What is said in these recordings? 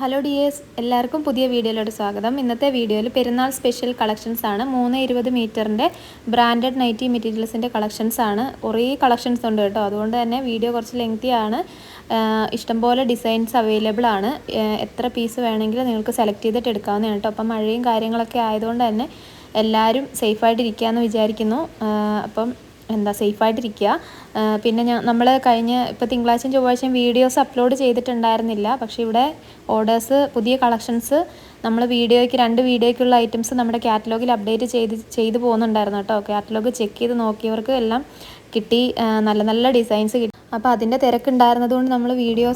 Hello dears, എല്ലാവർക്കും പുതിയ വീഡിയോയിലോട്ട് സ്വാഗതം. ഇന്നത്തെ വീഡിയോയിൽ പെരുന്നാൾ സ്പെഷ്യൽ കളക്ഷൻസ് ആണ്. 320 മീറ്ററിൻ്റെ ബ്രാൻഡഡ് നൈറ്റി മെറ്റീരിയൽസിൻ്റെ കളക്ഷൻസ് ആണ്. കുറേ കളക്ഷൻസ് ഉണ്ട് കേട്ടോ. അതുകൊണ്ട് തന്നെ വീഡിയോ കുറച്ച് ലെങ്തി ആണ്. ഇഷ്ടംപോലെ ഡിസൈൻസ് അവൈലബിൾ ആണ്. എത്ര പീസ് വേണമെങ്കിലും നിങ്ങൾക്ക് സെലക്ട് ചെയ്തിട്ട് എടുക്കാവുന്നതാണ് കേട്ടോ. അപ്പം മഴയും കാര്യങ്ങളൊക്കെ ആയതുകൊണ്ട് തന്നെ എല്ലാവരും സേഫായിട്ടിരിക്കുകയെന്ന് വിചാരിക്കുന്നു. അപ്പം സേഫായിട്ടിരിക്കുക. പിന്നെ നമ്മൾ ഇപ്പോൾ തിങ്കളാഴ്ചയും ചൊവ്വാഴ്ചയും വീഡിയോസ് അപ്ലോഡ് ചെയ്തിട്ടുണ്ടായിരുന്നില്ല. പക്ഷേ ഇവിടെ ഓർഡേഴ്സ്, പുതിയ കളക്ഷൻസ് നമ്മൾ രണ്ട് വീഡിയോയ്ക്കുള്ള ഐറ്റംസ് നമ്മുടെ കാറ്റലോഗിൽ അപ്ഡേറ്റ് ചെയ്ത് പോകുന്നുണ്ടായിരുന്നു കേട്ടോ. കാറ്റലോഗ് ചെക്ക് ചെയ്ത് നോക്കിയവർക്ക് എല്ലാം കിട്ടി. നല്ല നല്ല ഡിസൈൻസ് കിട്ടി. അപ്പോൾ അതിൻ്റെ തിരക്കുണ്ടായിരുന്നതുകൊണ്ട് നമ്മൾ വീഡിയോ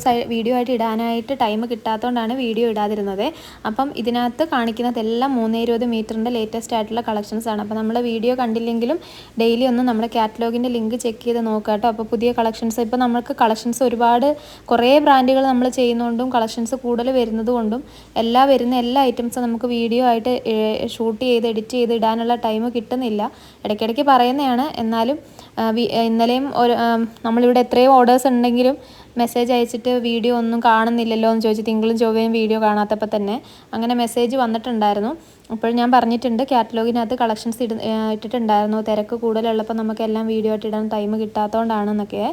ആയിട്ട് ഇടാനായിട്ട് ടൈം കിട്ടാത്തതുകൊണ്ടാണ് വീഡിയോ ഇടാതിരുന്നത്. അപ്പം ഇതിനകത്ത് കാണിക്കുന്നതെല്ലാം 320 മീറ്ററിൻ്റെ ലേറ്റസ്റ്റ് ആയിട്ടുള്ള കളക്ഷൻസ് ആണ്. അപ്പോൾ നമ്മൾ വീഡിയോ കണ്ടില്ലെങ്കിലും ഡെയിലി ഒന്ന് നമ്മുടെ കാറ്റലോഗിൻ്റെ ലിങ്ക് ചെക്ക് ചെയ്ത് നോക്കുക കേട്ടോ. അപ്പോൾ പുതിയ കളക്ഷൻസ്, ഇപ്പോൾ നമുക്ക് കളക്ഷൻസ് കുറേ ബ്രാൻഡുകൾ നമ്മൾ ചെയ്യുന്നതുകൊണ്ടും കളക്ഷൻസ് കൂടുതൽ വരുന്നതുകൊണ്ടും വരുന്ന എല്ലാ ഐറ്റംസും നമുക്ക് വീഡിയോ ആയിട്ട് ഷൂട്ട് ചെയ്ത് എഡിറ്റ് ചെയ്ത് ഇടാനുള്ള ടൈം കിട്ടുന്നില്ല. ഇടയ്ക്കിടയ്ക്ക് പറയുന്നതാണ്. എന്നാലും ഇന്നലെയും നമ്മളിവിടെ എത്രയോ ഓർഡേഴ്സ് ഉണ്ടെങ്കിലും മെസ്സേജ് അയച്ചിട്ട് വീഡിയോ ഒന്നും കാണുന്നില്ലല്ലോ എന്ന് ചോദിച്ച് തിങ്കളും ചൊവ്വയും വീഡിയോ കാണാത്തപ്പോൾ തന്നെ അങ്ങനെ മെസ്സേജ് വന്നിട്ടുണ്ടായിരുന്നു. അപ്പോൾ ഞാൻ പറഞ്ഞിട്ടുണ്ട്, കാറ്റലോഗിനകത്ത് കളക്ഷൻസ് ഇട്ടിട്ടുണ്ടായിരുന്നു. തിരക്ക് കൂടുതലുള്ളപ്പോൾ നമുക്കെല്ലാം വീഡിയോ ആയിട്ട് ഇടാൻ ടൈം കിട്ടാത്തതുകൊണ്ടാണെന്നൊക്കെ.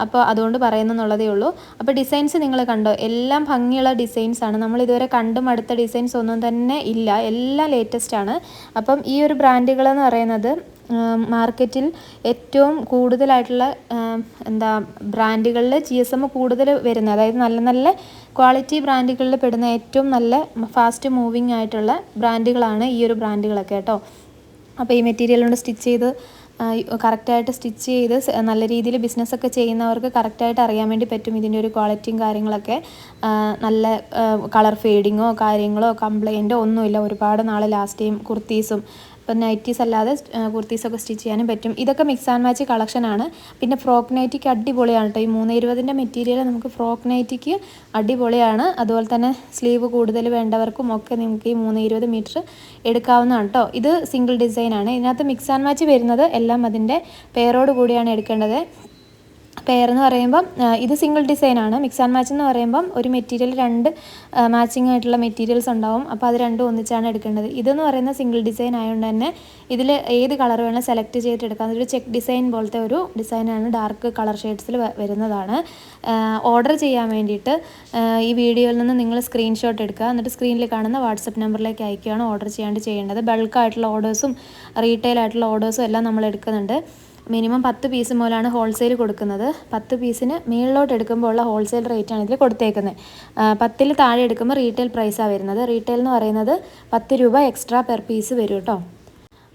അപ്പോൾ അതുകൊണ്ട് പറയുന്നെന്നുള്ളതേ ഉള്ളൂ. അപ്പോൾ ഡിസൈൻസ് നിങ്ങൾ കണ്ടോ? എല്ലാം ഭംഗിയുള്ള ഡിസൈൻസാണ്. നമ്മളിതുവരെ കണ്ടും അടുത്ത ഡിസൈൻസ് ഒന്നും തന്നെ ഇല്ല. എല്ലാം ലേറ്റസ്റ്റ് ആണ്. അപ്പം ഈ ഒരു ബ്രാൻഡുകളെന്ന് പറയുന്നത് മാർക്കറ്റിൽ ഏറ്റവും കൂടുതലായിട്ടുള്ള ബ്രാൻഡുകളിൽ GSM കൂടുതൽ വരുന്നത്, അതായത് നല്ല നല്ല ക്വാളിറ്റി ബ്രാൻഡുകളിൽ പെടുന്ന ഏറ്റവും നല്ല ഫാസ്റ്റ് മൂവിങ് ആയിട്ടുള്ള ബ്രാൻഡുകളാണ് ഈ ഒരു ബ്രാൻഡുകളൊക്കെ കേട്ടോ. അപ്പോൾ ഈ മെറ്റീരിയൽ കൊണ്ട് കറക്റ്റായിട്ട് സ്റ്റിച്ച് ചെയ്ത് നല്ല രീതിയിൽ ബിസിനസ്സൊക്കെ ചെയ്യുന്നവർക്ക് കറക്റ്റായിട്ട് അറിയാൻ വേണ്ടി പറ്റും ഇതിൻ്റെ ഒരു ക്വാളിറ്റിയും കാര്യങ്ങളൊക്കെ. നല്ല കളർ ഫെയ്ഡിങ്ങോ കാര്യങ്ങളോ കംപ്ലൈൻറ്റോ ഒന്നുമില്ല. ഒരുപാട് നാൾ ലാസ്റ്റ് ചെയ്യും. കുർത്തീസും ഇപ്പം നൈറ്റീസ് അല്ലാതെ കുർത്തീസൊക്കെ സ്റ്റിച്ച് ചെയ്യാനും പറ്റും. ഇതൊക്കെ മിക്സ് ആൻഡ് മാച്ച് കളക്ഷനാണ്. പിന്നെ ഫ്രോക്ക് നൈറ്റിക്ക് അടിപൊളിയാണ് കേട്ടോ. ഈ 320 മെറ്റീരിയൽ നമുക്ക് ഫ്രോക്ക് നൈറ്റിക്ക് അടിപൊളിയാണ്. അതുപോലെ തന്നെ സ്ലീവ് കൂടുതൽ വേണ്ടവർക്കും ഒക്കെ നിങ്ങൾക്ക് ഈ 320 മീറ്റർ എടുക്കാവുന്നതാണ് കേട്ടോ. ഇത് സിംഗിൾ ഡിസൈനാണ്. ഇതിനകത്ത് മിക്സ് ആൻഡ് മാച്ച് വരുന്നത് എല്ലാം അതിൻ്റെ പെയറോട് കൂടിയാണ് എടുക്കേണ്ടത്. പെയർ എന്ന് പറയുമ്പം ഇത് സിംഗിൾ ഡിസൈനാണ്. മിക്സ് ആൻഡ് മാച്ച് എന്ന് പറയുമ്പം ഒരു മെറ്റീരിയൽ രണ്ട് മാച്ചിങ് ആയിട്ടുള്ള മെറ്റീരിയൽസ് ഉണ്ടാവും. അപ്പോൾ അത് രണ്ടും ഒന്നിച്ചാണ് എടുക്കേണ്ടത്. ഇതെന്ന് പറയുന്നത് സിംഗിൾ ഡിസൈൻ ആയതുകൊണ്ട് തന്നെ ഇതിൽ ഏത് കളർ വേണം സെലക്ട് ചെയ്തിട്ട് എടുക്കാം. അതൊരു ചെക്ക് ഡിസൈൻ പോലത്തെ ഒരു ഡിസൈനാണ്. ഡാർക്ക് കളർ ഷെയ്ഡ്സിൽ വരുന്നതാണ്. ഓർഡർ ചെയ്യാൻ വേണ്ടിയിട്ട് ഈ വീഡിയോയിൽ നിന്ന് നിങ്ങൾ സ്ക്രീൻഷോട്ട് എടുക്കുക. എന്നിട്ട് സ്ക്രീനിൽ കാണുന്ന വാട്സപ്പ് നമ്പറിലേക്ക് അയക്കുകയാണ് ഓർഡർ ചെയ്യേണ്ടത്. ബൾക്കായിട്ടുള്ള ഓർഡേഴ്സും റീറ്റെയിൽ ആയിട്ടുള്ള ഓർഡേഴ്സും എല്ലാം നമ്മൾ എടുക്കുന്നുണ്ട്. മിനിമം 10 പീസ് മുതലാണ് ഹോൾസെയിൽ കൊടുക്കുന്നത്. 10 പീസിന് മേളിലോട്ട് എടുക്കുമ്പോൾ ഉള്ള ഹോൾസെയിൽ റേറ്റാണ് ഇതിൽ കൊടുത്തേക്കുന്നത്. 10-ൽ താഴെ എടുക്കുമ്പോൾ റീറ്റെയിൽ പ്രൈസാണ് വരുന്നത്. റീറ്റെയിൽ എന്ന് പറയുന്നത് 10 രൂപ എക്സ്ട്രാ പെർ പീസ് വരും കേട്ടോ.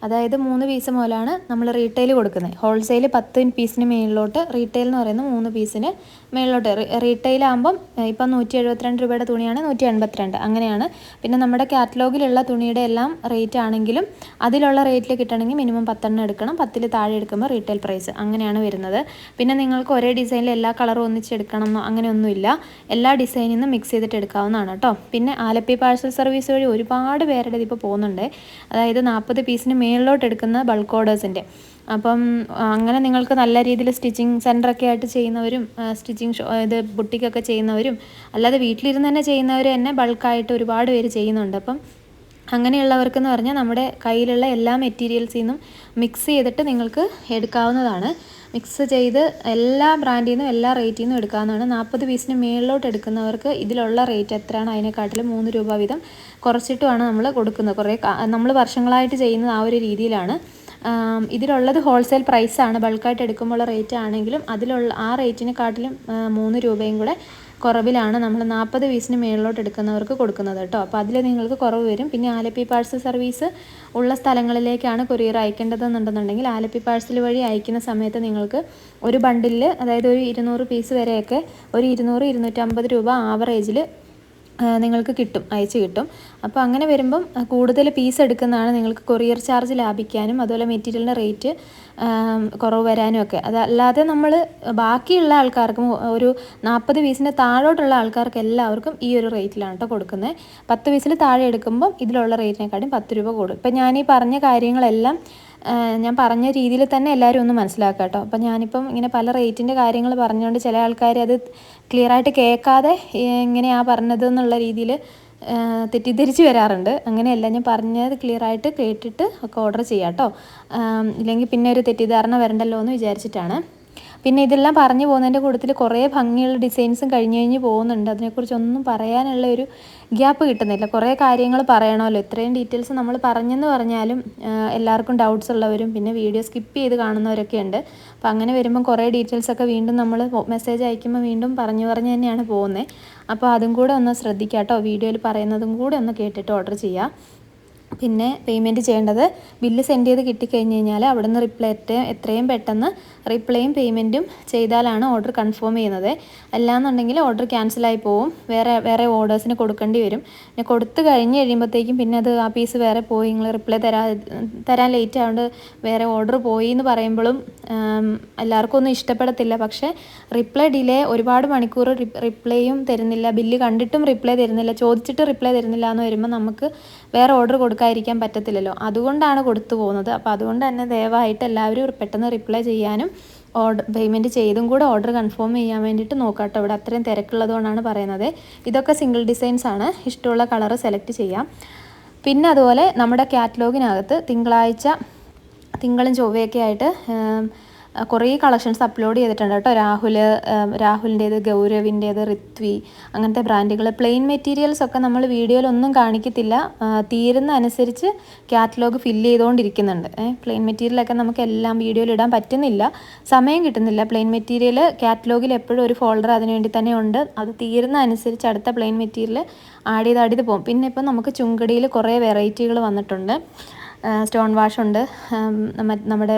അതായത് 3 പീസ് മുതലാണ് നമ്മൾ റീറ്റെയിൽ കൊടുക്കുന്നത്. ഹോൾസെയിൽ 10 പീസിന് മേളിലോട്ട്, റീറ്റെയിൽ എന്ന് പറയുന്നത് 3 പീസിന് മേളിലോട്ട്. റീറ്റെയിൽ ആകുമ്പം ഇപ്പം 172 രൂപയുടെ തുണിയാണ് 182 അങ്ങനെയാണ്. പിന്നെ നമ്മുടെ കാറ്റലോഗിലുള്ള തുണിയുടെ എല്ലാം റേറ്റ് ആണെങ്കിലും അതിലുള്ള റേറ്റിൽ കിട്ടണമെങ്കിൽ മിനിമം 10 എടുക്കണം. 10-ൽ താഴെ എടുക്കുമ്പോൾ റീറ്റെയിൽ പ്രൈസ് അങ്ങനെയാണ് വരുന്നത്. പിന്നെ നിങ്ങൾക്ക് ഒരേ ഡിസൈനിൽ എല്ലാ കളറും ഒന്നിച്ചെടുക്കണം എന്നോ അങ്ങനെയൊന്നുമില്ല. എല്ലാ ഡിസൈനിൽ നിന്നും മിക്സ് ചെയ്തിട്ട് എടുക്കാവുന്നതാണ് കേട്ടോ. പിന്നെ ആലപ്പി പാഴ്സൽ സർവീസ് വഴി ഒരുപാട് പേരുടെ ഇപ്പോൾ പോകുന്നുണ്ട്. അതായത് 40 പീസിന് മേളിലോട്ട് എടുക്കുന്ന ബൾക്ക് ഓർഡേഴ്സിൻ്റെ. അപ്പം അങ്ങനെ നിങ്ങൾക്ക് നല്ല രീതിയിൽ സ്റ്റിച്ചിങ് സെൻറ്ററൊക്കെ ആയിട്ട് ചെയ്യുന്നവരും ബുട്ടിക്കൊക്കെ ചെയ്യുന്നവരും അല്ലാതെ വീട്ടിലിരുന്ന് തന്നെ ചെയ്യുന്നവർ തന്നെ ബൾക്കായിട്ട് ഒരുപാട് പേര് ചെയ്യുന്നുണ്ട്. അപ്പം അങ്ങനെയുള്ളവർക്കെന്ന് പറഞ്ഞാൽ നമ്മുടെ കയ്യിലുള്ള എല്ലാ മെറ്റീരിയൽസിൽ നിന്നും മിക്സ് ചെയ്തിട്ട് നിങ്ങൾക്ക് എടുക്കാവുന്നതാണ്. മിക്സ് ചെയ്ത് എല്ലാ ബ്രാൻഡിൽ നിന്നും എല്ലാ റേറ്റിൽ നിന്നും എടുക്കാവുന്നതാണ്. 40 പീസിന് മേളിലോട്ട് എടുക്കുന്നവർക്ക് ഇതിലുള്ള റേറ്റ് എത്രയാണ് അതിനെക്കാട്ടിലും 3 രൂപ വീതം കുറച്ചിട്ടുമാണ് നമ്മൾ കൊടുക്കുന്നത്. നമ്മൾ വർഷങ്ങളായിട്ട് ചെയ്യുന്നത് ആ ഒരു രീതിയിലാണ്. ഇതിലുള്ളത് ഹോൾസെയിൽ പ്രൈസാണ്. ബൾക്കായിട്ട് എടുക്കുമ്പോഴുള്ള റേറ്റ് ആണെങ്കിലും അതിലുള്ള ആ റേറ്റിനെക്കാട്ടിലും 3 രൂപയും കൂടെ കുറവിലാണ് നമ്മൾ 40 പീസിന് മേളിലോട്ട് എടുക്കുന്നവർക്ക് കൊടുക്കുന്നത് കേട്ടോ. അപ്പോൾ അതിൽ നിങ്ങൾക്ക് കുറവ് വരും. പിന്നെ ആലപ്പി പാഴ്സൽ സർവീസ് ഉള്ള സ്ഥലങ്ങളിലേക്കാണ് കൊറിയർ അയക്കേണ്ടതെന്നുണ്ടെന്നുണ്ടെങ്കിൽ ആലപ്പി പാഴ്സൽ വഴി അയക്കുന്ന സമയത്ത് നിങ്ങൾക്ക് ഒരു ബണ്ടിലിൽ, അതായത് ഒരു 200 പീസ് വരെയൊക്കെ ഒരു 200-250 രൂപ ആവറേജിൽ നിങ്ങൾക്ക് അയച്ചു കിട്ടും. അപ്പോൾ അങ്ങനെ വരുമ്പം കൂടുതൽ പീസ് എടുക്കുന്നതാണ് നിങ്ങൾക്ക് കൊറിയർ ചാർജ് ലാഭിക്കാനും അതുപോലെ മെറ്റീരിയലിൻ്റെ റേറ്റ് കുറവ് വരാനും ഒക്കെ. അതല്ലാതെ നമ്മൾ ബാക്കിയുള്ള ആൾക്കാർക്കും ഒരു 40 പീസിൻ്റെ താഴോട്ടുള്ള ആൾക്കാർക്ക് എല്ലാവർക്കും ഈ ഒരു റേറ്റിലാണ് കേട്ടോ കൊടുക്കുന്നത്. 10 പീസിൽ താഴെ എടുക്കുമ്പം ഇതിലുള്ള റേറ്റിനെക്കാട്ടും 10 രൂപ കൂടും. ഇപ്പം ഞാൻ ഈ പറഞ്ഞ കാര്യങ്ങളെല്ലാം ഞാൻ പറഞ്ഞ രീതിയിൽ തന്നെ എല്ലാവരും ഒന്ന് മനസ്സിലാക്കുക കേട്ടോ. അപ്പം ഞാനിപ്പം ഇങ്ങനെ പല റേറ്റിൻ്റെ കാര്യങ്ങൾ പറഞ്ഞുകൊണ്ട് ചില ആൾക്കാർ അത് ക്ലിയറായിട്ട് കേൾക്കാതെ എങ്ങനെയാണ് പറഞ്ഞത് എന്നുള്ള രീതിയിൽ തെറ്റിദ്ധരിച്ച് വരാറുണ്ട്. അങ്ങനെയല്ല, ഞാൻ പറഞ്ഞത് ക്ലിയറായിട്ട് കേട്ടിട്ട് ഒക്കെ ഓർഡർ ചെയ്യാം കേട്ടോ. ഇല്ലെങ്കിൽ പിന്നെ ഒരു തെറ്റിദ്ധാരണ വരണ്ടല്ലോ എന്ന് വിചാരിച്ചിട്ടാണ്. പിന്നെ ഇതെല്ലാം പറഞ്ഞു പോകുന്നതിൻ്റെ കൂട്ടത്തിൽ കുറേ ഭംഗിയുള്ള ഡിസൈൻസും കഴിഞ്ഞ് പോകുന്നുണ്ട്. അതിനെക്കുറിച്ചൊന്നും പറയാനുള്ള ഒരു ഗ്യാപ്പ് കിട്ടുന്നില്ല. കുറേ കാര്യങ്ങൾ പറയണമല്ലോ. ഇത്രയും ഡീറ്റെയിൽസ് നമ്മൾ പറഞ്ഞെന്ന് പറഞ്ഞാലും എല്ലാവർക്കും ഡൗട്ട്സ് ഉള്ളവരും പിന്നെ വീഡിയോ സ്കിപ്പ് ചെയ്ത് കാണുന്നവരൊക്കെ ഉണ്ട്. അപ്പോൾ അങ്ങനെ വരുമ്പം കുറേ ഡീറ്റെയിൽസൊക്കെ വീണ്ടും നമ്മൾ മെസ്സേജ് അയക്കുമ്പോൾ വീണ്ടും പറഞ്ഞു തന്നെയാണ് പോകുന്നത്. അപ്പോൾ അതും കൂടെ ഒന്ന് ശ്രദ്ധിക്കുക കേട്ടോ. വീഡിയോയിൽ പറയുന്നതും കൂടെ ഒന്ന് കേട്ടിട്ട് ഓർഡർ ചെയ്യുക. പിന്നെ പേയ്മെൻറ്റ് ചെയ്യേണ്ടത് ബില്ല് സെൻഡ് ചെയ്ത് കിട്ടിക്കഴിഞ്ഞ് കഴിഞ്ഞാൽ അവിടെ നിന്ന് എത്രയും പെട്ടെന്ന് റിപ്ലൈയും പേയ്മെൻറ്റും ചെയ്താലാണ് ഓർഡർ കൺഫേം ചെയ്യുന്നത്. അല്ലാന്നുണ്ടെങ്കിൽ ഓർഡർ ക്യാൻസലായി പോവും, വേറെ ഓർഡേഴ്സിന് കൊടുക്കേണ്ടി വരും. പിന്നെ കൊടുത്തു കഴിഞ്ഞ് കഴിയുമ്പോഴത്തേക്കും പിന്നെ അത് ആ പീസ് വേറെ പോയി, നിങ്ങൾ റിപ്ലൈ തരാൻ ലേറ്റ് ആയതുകൊണ്ട് വേറെ ഓർഡർ പോയി എന്ന് പറയുമ്പോഴും എല്ലാവർക്കും ഒന്നും ഇഷ്ടപ്പെടത്തില്ല. പക്ഷേ റിപ്ലൈ ഡിലേ, ഒരുപാട് മണിക്കൂർ റിപ്ലൈയും തരുന്നില്ല, ബില്ല് കണ്ടിട്ടും റിപ്ലൈ തരുന്നില്ല, ചോദിച്ചിട്ട് റിപ്ലൈ തരുന്നില്ല എന്ന് വരുമ്പോൾ നമുക്ക് വേറെ ഓർഡർ കൊടുക്കാതിരിക്കാൻ പറ്റത്തില്ലല്ലോ. അതുകൊണ്ടാണ് കൊടുത്തു പോകുന്നത്. അപ്പോൾ അതുകൊണ്ട് തന്നെ ദയവായിട്ട് എല്ലാവരും പെട്ടെന്ന് റിപ്ലൈ ചെയ്യാനും പേയ്മെൻറ്റ് ചെയ്തും കൂടെ ഓർഡർ കൺഫേം ചെയ്യാൻ വേണ്ടിയിട്ട് നോക്കാം കേട്ടോ. ഇവിടെ അത്രയും തിരക്കുള്ളതുകൊണ്ടാണ് പറയുന്നത്. ഇതൊക്കെ സിംഗിൾ ഡിസൈൻസ് ആണ്. ഇഷ്ടമുള്ള കളറ് സെലക്ട് ചെയ്യാം. പിന്നെ അതുപോലെ നമ്മുടെ കാറ്റലോഗിനകത്ത് തിങ്കളും ചൊവ്വയൊക്കെ ആയിട്ട് കുറേ കളക്ഷൻസ് അപ്ലോഡ് ചെയ്തിട്ടുണ്ട് കേട്ടോ. രാഹുലിൻ്റേത്, ഗൗരവിൻ്റേത്, ഋത്വി, അങ്ങനത്തെ ബ്രാൻഡുകൾ. പ്ലെയിൻ മെറ്റീരിയൽസ് ഒക്കെ നമ്മൾ വീഡിയോയിലൊന്നും കാണിക്കത്തില്ല. തീരുന്ന അനുസരിച്ച് കാറ്റലോഗ് ഫില്ല് ചെയ്തുകൊണ്ടിരിക്കുന്നുണ്ട്. പ്ലെയിൻ മെറ്റീരിയലൊക്കെ നമുക്ക് എല്ലാം വീഡിയോയിൽ ഇടാൻ പറ്റുന്നില്ല, സമയം കിട്ടുന്നില്ല. പ്ലെയിൻ മെറ്റീരിയൽ കാറ്റലോഗിൽ എപ്പോഴും ഒരു ഫോൾഡർ അതിന് വേണ്ടി തന്നെ ഉണ്ട്. അത് തീരുന്ന അനുസരിച്ച് അടുത്ത പ്ലെയിൻ മെറ്റീരിയൽ ആഡ് ചെയ്ത് പോകും. പിന്നെ ഇപ്പം നമുക്ക് ചുങ്കടിയിൽ കുറേ വെറൈറ്റികൾ വന്നിട്ടുണ്ട്. സ്റ്റോൺ വാഷ് ഉണ്ട്, നമ്മുടെ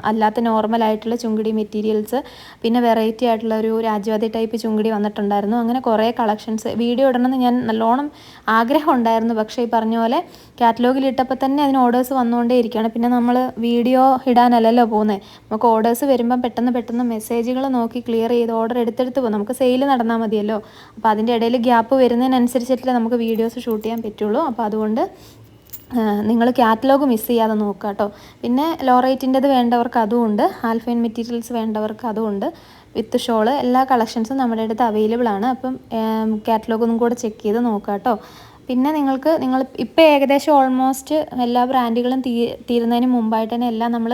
അല്ലാത്ത നോർമലായിട്ടുള്ള ചുങ്കിടി മെറ്റീരിയൽസ്, പിന്നെ വെറൈറ്റി ആയിട്ടുള്ള ഒരു രാജവാദി ടൈപ്പ് ചുങ്കിടി വന്നിട്ടുണ്ടായിരുന്നു. അങ്ങനെ കുറേ കളക്ഷൻസ് വീഡിയോ ഇടണമെന്ന് ഞാൻ നല്ലോണം ആഗ്രഹം ഉണ്ടായിരുന്നു. പക്ഷേ ഈ പറഞ്ഞ പോലെ കാറ്റലോഗിൽ ഇട്ടപ്പോൾ തന്നെ അതിന് ഓർഡേഴ്സ് വന്നുകൊണ്ടേ ഇരിക്കുകയാണ്. പിന്നെ നമ്മൾ വീഡിയോ ഇടാനല്ലല്ലോ പോകുന്നത്. നമുക്ക് ഓർഡേഴ്സ് വരുമ്പം പെട്ടെന്ന് മെസ്സേജുകൾ നോക്കി ക്ലിയർ ചെയ്ത് ഓർഡർ എടുത്തെടുത്ത് പോകും. നമുക്ക് സെയിൽ നടന്നാൽ മതിയല്ലോ. അപ്പോൾ അതിൻ്റെ ഇടയിൽ ഗ്യാപ്പ് വരുന്നതിനനുസരിച്ചിട്ടല്ലേ നമുക്ക് വീഡിയോസ് ഷൂട്ട് ചെയ്യാൻ പറ്റുള്ളൂ. അപ്പോൾ അതുകൊണ്ട് നിങ്ങൾ കാറ്റലോഗ് മിസ് ചെയ്യാതെ നോക്കുക കേട്ടോ. പിന്നെ ലോ റേറ്റിൻ്റെത് വേണ്ടവർക്ക് അതുമുണ്ട്, ആൽഫൈൻ മെറ്റീരിയൽസ് വേണ്ടവർക്ക് അതുമുണ്ട്. വിത്ത് ഷോള് എല്ലാ കളക്ഷൻസും നമ്മുടെ അടുത്ത് അവൈലബിൾ ആണ്. അപ്പം കാറ്റലോഗ് ഒന്നും കൂടെ ചെക്ക് ചെയ്ത് നോക്കുക കേട്ടോ. പിന്നെ നിങ്ങൾ ഇപ്പോൾ ഏകദേശം ഓൾമോസ്റ്റ് എല്ലാ ബ്രാൻഡുകളും തീരുന്നതിന് മുമ്പായിട്ട് തന്നെ എല്ലാം നമ്മൾ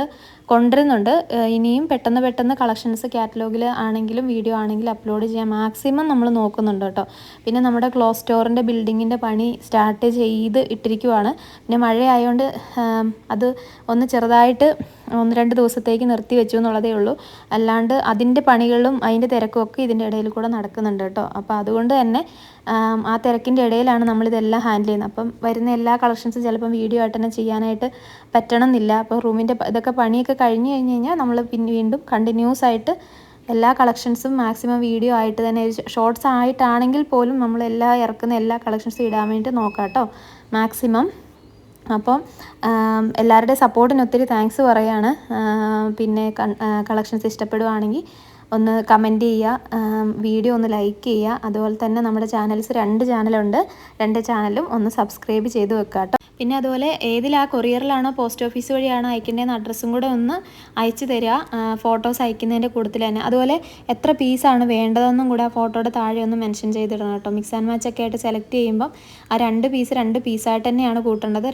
കൊണ്ടുവരുന്നുണ്ട്. ഇനിയും പെട്ടെന്ന് കളക്ഷൻസ് കാറ്റലോഗിൽ ആണെങ്കിലും വീഡിയോ ആണെങ്കിലും അപ്ലോഡ് ചെയ്യാൻ മാക്സിമം നമ്മൾ നോക്കുന്നുണ്ട് കേട്ടോ. പിന്നെ നമ്മുടെ ക്ലോത്ത് സ്റ്റോറിൻ്റെ ബിൽഡിങ്ങിൻ്റെ പണി സ്റ്റാർട്ട് ചെയ്ത് ഇട്ടിരിക്കുവാണ്. പിന്നെ മഴയായതുകൊണ്ട് അത് ഒന്ന് ചെറുതായിട്ട് 1-2 ദിവസത്തേക്ക് നിർത്തി വെച്ചു എന്നുള്ളതേ ഉള്ളൂ. അല്ലാണ്ട് അതിൻ്റെ പണികളും അതിൻ്റെ തിരക്കും ഒക്കെ ഇതിൻ്റെ ഇടയിൽ കൂടെ നടക്കുന്നുണ്ട് കേട്ടോ. അപ്പോൾ അതുകൊണ്ട് തന്നെ ആ തിരക്കിൻ്റെ ഇടയിലാണ് നമ്മളിതെല്ലാം ഹാൻഡിൽ ചെയ്യുന്നത്. അപ്പം വരുന്ന എല്ലാ കളക്ഷൻസും ചിലപ്പം വീഡിയോ ആയിട്ട് തന്നെ ചെയ്യാനായിട്ട് പറ്റണമെന്നില്ല. അപ്പോൾ റൂമിൻ്റെ ഇതൊക്കെ പണിയൊക്കെ കഴിഞ്ഞ് കഴിഞ്ഞാൽ നമ്മൾ വീണ്ടും കണ്ടിന്യൂസ് ആയിട്ട് എല്ലാ കളക്ഷൻസും മാക്സിമം വീഡിയോ ആയിട്ട് തന്നെ, ഷോർട്സ് ആയിട്ടാണെങ്കിൽ പോലും നമ്മളെല്ലാം ഇറക്കുന്ന എല്ലാ കളക്ഷൻസും ഇടാൻ വേണ്ടി നോക്കാം കേട്ടോ മാക്സിമം. അപ്പം എല്ലാവരുടെയും സപ്പോർട്ടിന് ഒത്തിരി താങ്ക്സ് പറയാണ്. പിന്നെ കളക്ഷൻസ് ഇഷ്ടപ്പെടുവാണെങ്കിൽ ഒന്ന് കമൻറ്റ് ചെയ്യുക, വീഡിയോ ഒന്ന് ലൈക്ക് ചെയ്യുക. അതുപോലെ തന്നെ നമ്മുടെ ചാനൽസ് 2 ചാനലുണ്ട്, 2 ചാനലും ഒന്ന് സബ്സ്ക്രൈബ് ചെയ്ത് വെക്കുക കേട്ടോ. പിന്നെ അതുപോലെ കൊറിയറിലാണോ പോസ്റ്റ് ഓഫീസ് വഴിയാണോ അയക്കേണ്ടതെന്ന് അഡ്രസ്സും കൂടെ ഒന്ന് അയച്ചു തരിക, ഫോട്ടോസ് അയക്കുന്നതിൻ്റെ കൂട്ടത്തിൽ തന്നെ. അതുപോലെ എത്ര പീസാണ് വേണ്ടതെന്നും കൂടെ ആ ഫോട്ടോയുടെ താഴെ ഒന്ന് മെൻഷൻ ചെയ്തിടണം കേട്ടോ. മിക്സ് ആൻഡ് മാച്ച് ഒക്കെ ആയിട്ട് സെലക്ട് ചെയ്യുമ്പം ആ 2 പീസായിട്ട് തന്നെയാണ് കൂട്ടേണ്ടത്.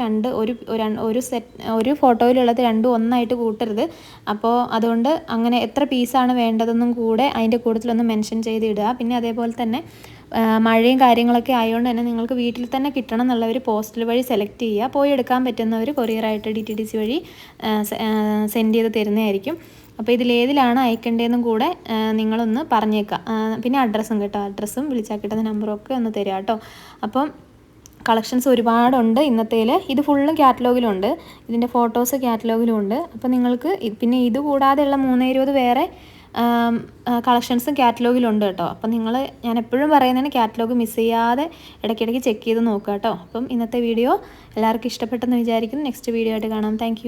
ഒരു ഫോട്ടോയിലുള്ളത് 2 ഒന്നായിട്ട് കൂട്ടരുത്. അപ്പോൾ അതുകൊണ്ട് അങ്ങനെ എത്ര പീസാണ് വേണ്ടതെന്നും കൂടെ അതിൻ്റെ കൂട്ടത്തിലൊന്ന് മെൻഷൻ ചെയ്തിടുക. പിന്നെ അതേപോലെ തന്നെ മഴയും കാര്യങ്ങളൊക്കെ ആയതുകൊണ്ട് തന്നെ നിങ്ങൾക്ക് വീട്ടിൽ തന്നെ കിട്ടണം എന്നുള്ളവർ പോസ്റ്റൽ വഴി സെലക്ട് ചെയ്യുക. പോയി എടുക്കാൻ പറ്റുന്നവർ കൊറിയറായിട്ട് DTDC വഴി സെൻഡ് ചെയ്ത് തരുന്നതായിരിക്കും. അപ്പോൾ ഇതിലേതിലാണ് അയക്കേണ്ടതെന്നും കൂടെ നിങ്ങളൊന്ന് പറഞ്ഞേക്കാം. പിന്നെ അഡ്രസ്സും കേട്ടോ, അഡ്രസ്സും വിളിച്ചാൽ കിട്ടുന്ന നമ്പറും ഒക്കെ ഒന്ന് തരിക കേട്ടോ. അപ്പം കളക്ഷൻസ് ഒരുപാടുണ്ട് ഇന്നത്തേൽ. ഇത് ഫുള്ളും കാറ്റലോഗിലുണ്ട്, ഇതിൻ്റെ ഫോട്ടോസ് കാറ്റലോഗിലും ഉണ്ട്. അപ്പോൾ നിങ്ങൾക്ക് പിന്നെ ഇത് കൂടാതെയുള്ള 320 വേറെ കളക്ഷൻസും കാറ്റലോഗിലുണ്ട് കേട്ടോ. അപ്പം ഞാൻ എപ്പോഴും പറയുന്നതാണ് കാറ്റലോഗ് മിസ് ചെയ്യാതെ ഇടയ്ക്കിടയ്ക്ക് ചെക്ക് ചെയ്ത് നോക്കുക കേട്ടോ. അപ്പം ഇന്നത്തെ വീഡിയോ എല്ലാവർക്കും ഇഷ്ടപ്പെട്ടെന്ന് വിചാരിക്കുന്നു. നെക്സ്റ്റ് വീഡിയോ ആയിട്ട് കാണാം. താങ്ക്